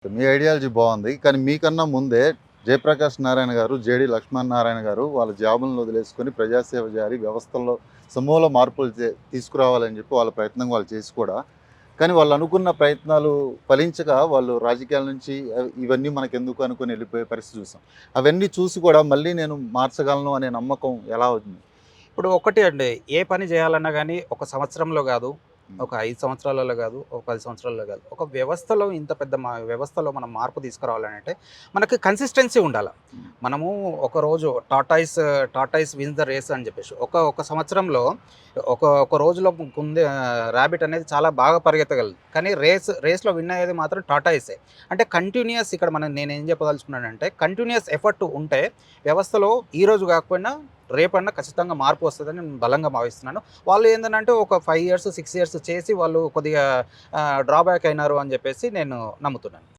మీ ideology బాగుంది. కానీ మీకన్నా ముందే జయప్రకాష్ నారాయణ గారు, జేడీ లక్ష్మీనారాయణ గారు వాళ్ళ జాబులను వదిలేసుకొని ప్రజాసేవ జారి వ్యవస్థల్లో సమూల మార్పులు తీసుకురావాలని చెప్పి వాళ్ళ ప్రయత్నం వాళ్ళు చేసి కూడా కానీ వాళ్ళు అనుకున్న ప్రయత్నాలు ఫలించక వాళ్ళు రాజకీయాల నుంచి ఇవన్నీ మనకెందుకు అనుకుని వెళ్ళిపోయే పరిస్థితి చూసాం. అవన్నీ చూసి కూడా మళ్ళీ నేను మార్చగలను అనే నమ్మకం ఎలా అవుతుంది? ఇప్పుడు ఒకటి అండి. ఏ పని జేయాలన్నా గానీ, ఒక సంవత్సరంలో గాదు, హ్మ్. ఒక 5 సంవత్సరాలలో గాదు, ఒక 10 సంవత్సరాల్లో గాదు. ఒక వ్యవస్థలో ఇంత పెద్ద వ్యవస్థలో మనం మార్పు తీసుకురావాలనంటే, మనకి కన్సిస్టెన్సీ ఉండాల. హ్మ్. మనము ఒకరోజు టార్టాయిస్ విన్స్ ద రేస్ అని జెప్పేసి. ఒక సంవత్సరంలో ఒక రోజులో రాబిట్ అనేది చాలా బాగా పరిగెత్తగలదు. కానీ రేస్‌లో విన్ అయ్యేది మాత్రం టార్టాయిసే. అంటే కంటిన్యూయస్ ఇక్కడ నేనేం చెప్పదలుచుకున్నానంటే, కంటిన్యూయస్ ఎఫర్ట్ ఉంటే వ్యవస్థలో ఈరోజు గాకపోయినా రేపన్నా ఖచ్చితంగా మార్పు వస్తదని నేను బలంగా భావిస్తున్నాను. వాళ్ళు ఏందనంటే ఒక 5 ఇయర్స్, 6 ఇయర్స్ చేసి వాళ్ళు కొద్దిగా డ్రాబ్యాక్ అయినారు అని జెప్పేసి నేను నమ్ముతున్నాను.